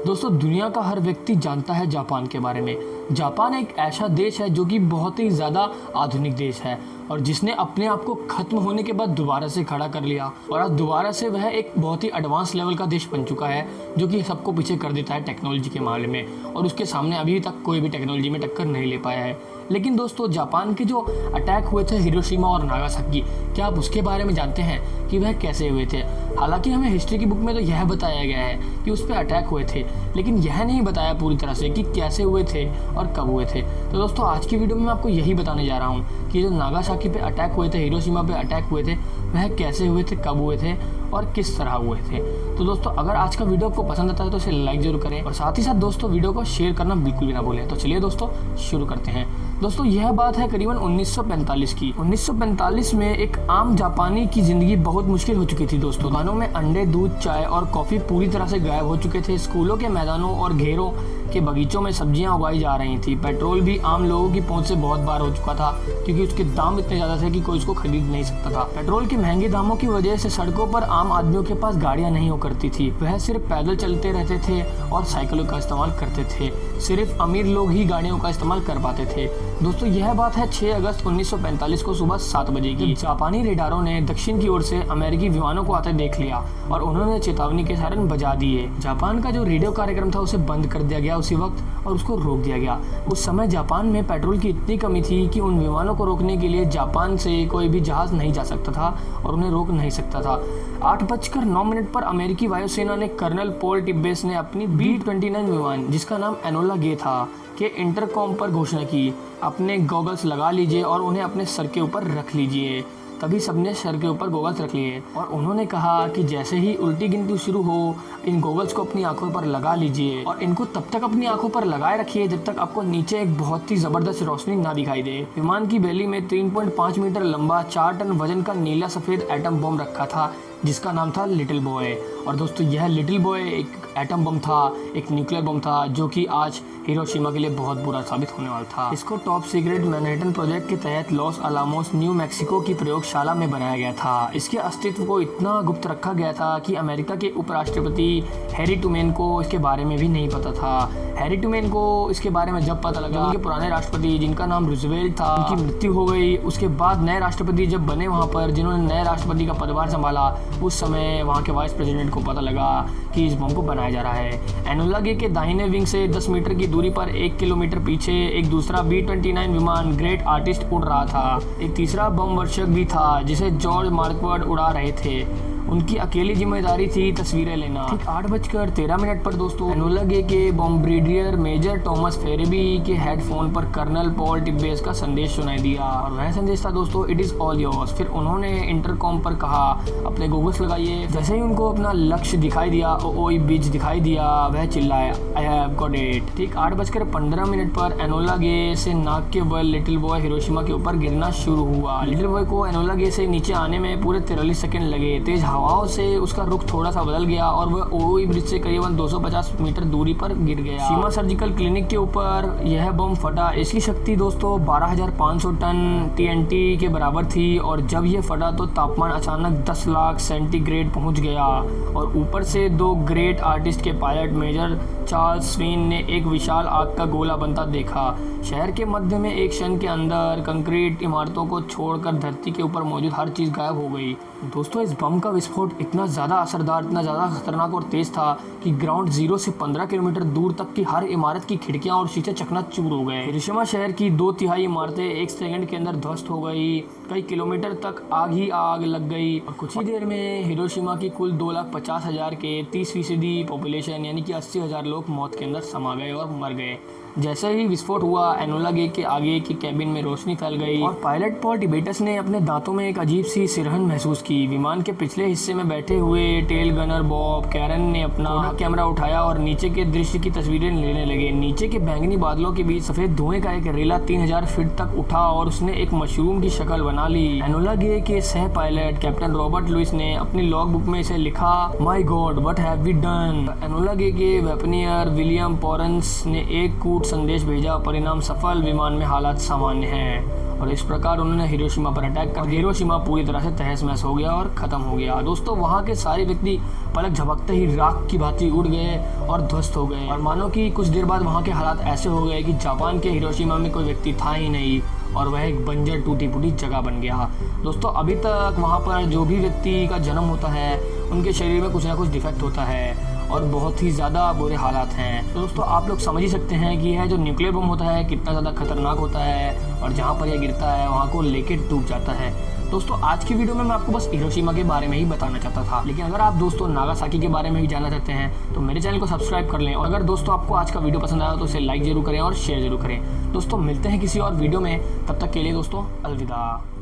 दोस्तों दुनिया का हर व्यक्ति जानता है जापान के बारे में। जापान एक ऐसा देश है जो कि बहुत ही ज़्यादा आधुनिक देश है और जिसने अपने आप को खत्म होने के बाद दोबारा से खड़ा कर लिया और आज दोबारा से वह एक बहुत ही एडवांस लेवल का देश बन चुका है जो कि सबको पीछे कर देता है टेक्नोलॉजी के मामले में, और उसके सामने अभी तक कोई भी टेक्नोलॉजी में टक्कर नहीं ले पाया है। लेकिन दोस्तों जापान के जो अटैक हुए थे हिरोशिमा और नागासाकी, क्या आप उसके बारे में जानते हैं कि वह कैसे हुए थे? हालांकि हमें हिस्ट्री की बुक में तो यह बताया गया है कि उस पर अटैक हुए थे, लेकिन यह नहीं बताया पूरी तरह से कि कैसे हुए थे और कब हुए थे। तो दोस्तों आज की वीडियो में मैं आपको यही बताने जा रहा हूँ कि जो नागासाकी पे अटैक हुए थे, हिरोशिमा पे अटैक हुए थे, वह कैसे हुए थे, कब हुए थे और किस तरह हुए थे। तो दोस्तों अगर आज का वीडियो आपको पसंद आता है तो इसे लाइक जरूर करें और साथ ही साथ दोस्तों वीडियो को शेयर करना बिल्कुल भी ना भूलें। तो चलिए दोस्तों शुरू करते हैं। दोस्तों यह बात है करीबन 1945 की। 1945 में एक आम जापानी की जिंदगी बहुत मुश्किल हो चुकी थी दोस्तों। दुकानों में अंडे, दूध, चाय और कॉफी पूरी तरह से गायब हो चुके थे। स्कूलों के मैदानों और घेरों के बगीचों में सब्जियां उगाई जा रही थी। पेट्रोल भी आम लोगों की पहुंच से बहुत बार हो चुका था क्योंकि उसके दाम इतने ज़्यादा थे कि कोई इसको खरीद नहीं सकता था। पेट्रोल के महंगे दामों की वजह से सड़कों पर आम आदमियों के पास गाड़ियां नहीं हो करती थी। वह सिर्फ पैदल चलते रहते थे और साइकिलों का इस्तेमाल करते थे। सिर्फ अमीर लोग ही गाड़ियों का इस्तेमाल कर पाते थे। दोस्तों यह बात है 6 अगस्त 1945 को सुबह 7 बजे की। जापानी रेडारों ने दक्षिण की ओर से अमेरिकी विमानों को आते देख लिया और उन्होंने चेतावनी के सायरन बजा दिए। जापान का जो रेडियो कार्यक्रम था उसे बंद कर दिया गया उसी वक्त और उसको रोक दिया गया। उस समय जापान में पेट्रोल की इतनी कमी थी कि उन विमानों को रोकने के लिए जापान से कोई भी जहाज नहीं जा सकता था और उन्हें रोक नहीं सकता था। 8:09 पर अमेरिकी वायुसेना ने कर्नल पॉल टिब्बेस ने अपनी B-29 विमान, जिसका नाम एनोला गे था, के इंटरकॉम पर घोषणा की, अपने गॉगल्स लगा लीजिए और उन्हें अपने सर के ऊपर रख लीजिए। तभी सबने सर के ऊपर गॉगल्स रख लिए और उन्होंने कहा कि जैसे ही उल्टी गिनती शुरू हो, इन गॉगल्स को अपनी आंखों पर लगा लीजिए और इनको तब तक अपनी आंखों पर लगाए रखिए जब तक आपको नीचे एक बहुत ही जबरदस्त रोशनी ना दिखाई दे। विमान की बेली में 3.5 मीटर लंबा 4 टन वजन का नीला सफेद एटम बम रखा था जिसका नाम था लिटिल बॉय। और दोस्तों यह लिटिल बॉय एक एटम बम था, एक न्यूक्लियर बम था जो कि आज हिरोशिमा के लिए बहुत बुरा साबित होने वाला था। इसको टॉप सीक्रेट मैनहट्टन प्रोजेक्ट के तहत लॉस अलामोस, न्यू मैक्सिको की प्रयोगशाला में बनाया गया था। इसके अस्तित्व को इतना गुप्त रखा गया था कि अमेरिका के उपराष्ट्रपति हैरी ट्रूमैन को इसके बारे में भी नहीं पता था। हैरी ट्रूमैन को इसके बारे में जब पता लगा, उनके पुराने राष्ट्रपति जिनका नाम रूजवेल्ट था, उनकी मृत्यु हो गई। उसके बाद नए राष्ट्रपति जब बने वहाँ पर, जिन्होंने नए राष्ट्रपति का पदभार संभाला, उस समय वहाँ के वाइस प्रेसिडेंट को पता लगा कि इस बम को बनाया जा रहा है। एनोला गे के दाहिने विंग से 10 मीटर की दूरी पर 1 किलोमीटर पीछे एक दूसरा B-29 विमान ग्रेट आर्टिस्ट उड़ रहा था। एक तीसरा बम वर्षक भी था जिसे जॉर्ज मार्कवर्ड उड़ा रहे थे। उनकी अकेली जिम्मेदारी थी तस्वीरें लेना। ठीक 8:13 पर दोस्तों एनोला गे के बॉम्ब्रिडियर मेजर टॉमस फेरेबी के हेडफोन पर कर्नल पॉल टिब्बेस का संदेश सुनाई दिया और वह संदेश था दोस्तों, इट इज ऑल योर्स। फिर उन्होंने इंटरकॉम पर कहा, अपने गॉगल्स लगाइए। जैसे ही उनको अपना लक्ष्य दिखाई दिया, ओई बीच दिखाई दिया, वह चिल्लाया, आई हैव गॉट इट। ठीक 8:15 पर एनोला गे से नाक के बल लिटिल बॉय हिरोशिमा के ऊपर गिरना शुरू हुआ। लिटिल बॉय को एनोला गे से नीचे आने में पूरे 43 सेकंड लगे। तेज हवाओं से उसका रुख थोड़ा सा बदल गया और वह ओई ब्रिज से करीबन 250 मीटर दूरी पर गिर गया। सीमा सर्जिकल क्लिनिक के ऊपर यह बम फटा। इसकी शक्ति दोस्तों 12,500 टन TNT के बराबर थी और जब यह फटा तो तापमान अचानक 10 लाख सेंटीग्रेड पहुंच गया और ऊपर से 2 ग्रेट आर्टिस्ट के पायलट मेजर चार्ल्स स्वीन ने एक विशाल आग का गोला बनता देखा। शहर के मध्य में एक क्षण के अंदर कंक्रीट इमारतों को छोड़कर धरती के ऊपर मौजूद हर चीज़ गायब हो गई। दोस्तों इस बम का विस्फोट इतना ज़्यादा असरदार, इतना ज़्यादा खतरनाक और तेज़ था कि ग्राउंड जीरो से 15 किलोमीटर दूर तक की हर इमारत की खिड़कियां और शीशे चकनाचूर हो गए। हिरोशिमा शहर की 2/3 इमारतें 1 सेकंड के अंदर ध्वस्त हो गई। कई किलोमीटर तक आग ही आग लग गई और कुछ ही देर में हिरोशिमा की कुल 2,50,000 के 30% पॉपुलेशन यानी कि 80,000 लोग मौत के अंदर समा गए और मर गए। जैसे ही विस्फोट हुआ, एनोला गे के आगे की कैबिन में रोशनी फैल गई और पायलट पॉल टिबेटस ने अपने दांतों में एक अजीब सी सिरहन महसूस की। विमान के पिछले हिस्से में बैठे हुए टेल गनर बॉब कैरन ने अपना कैमरा उठाया और नीचे के दृश्य की तस्वीरें लेने लगे। नीचे के बैंगनी बादलों के बीच सफेद धुएं का एक रेला 3000 फीट तक उठा और उसने एक मशरूम की शक्ल बना ली। एनोला गे के सह पायलट कैप्टन रॉबर्ट लुइस ने अपनी लॉग बुक में इसे लिखा, my god what have we done. Enola Gay के वेपनियर विलियम पॉरेंस ने एक कूट संदेश भेजा, परिणाम सफल, विमान में हालात सामान्य हैं। और इस प्रकार उन्होंने हिरोशिमा पर अटैक कर हिरोशिमा पूरी तरह से तहस महस हो गया और ख़त्म हो गया। दोस्तों वहाँ के सारे व्यक्ति पलक झपकते ही राख की भांति उड़ गए और ध्वस्त हो गए, और मानो कि कुछ देर बाद वहाँ के हालात ऐसे हो गए कि जापान के हिरोशिमा में कोई व्यक्ति था ही नहीं और वह एक बंजर टूटी फूटी जगह बन गया। दोस्तों अभी तक वहाँ पर जो भी व्यक्ति का जन्म होता है उनके शरीर में कुछ ना कुछ डिफेक्ट होता है और बहुत ही ज़्यादा बुरे हालात हैं। तो दोस्तों आप लोग समझ ही सकते हैं कि यह जो न्यूक्लियर बम होता है कितना ज़्यादा खतरनाक होता है, और जहाँ पर यह गिरता है वहाँ को लेके डूब जाता है। दोस्तों आज की वीडियो में मैं आपको बस हिरोशिमा के बारे में ही बताना चाहता था, लेकिन अगर आप दोस्तों नागासाकी के बारे में भी जानना चाहते हैं तो मेरे चैनल को सब्सक्राइब कर लें। और अगर दोस्तों आपको आज का वीडियो पसंद आया तो उसे लाइक जरूर करें और शेयर जरूर करें। दोस्तों मिलते हैं किसी और वीडियो में, तब तक के लिए दोस्तों अलविदा।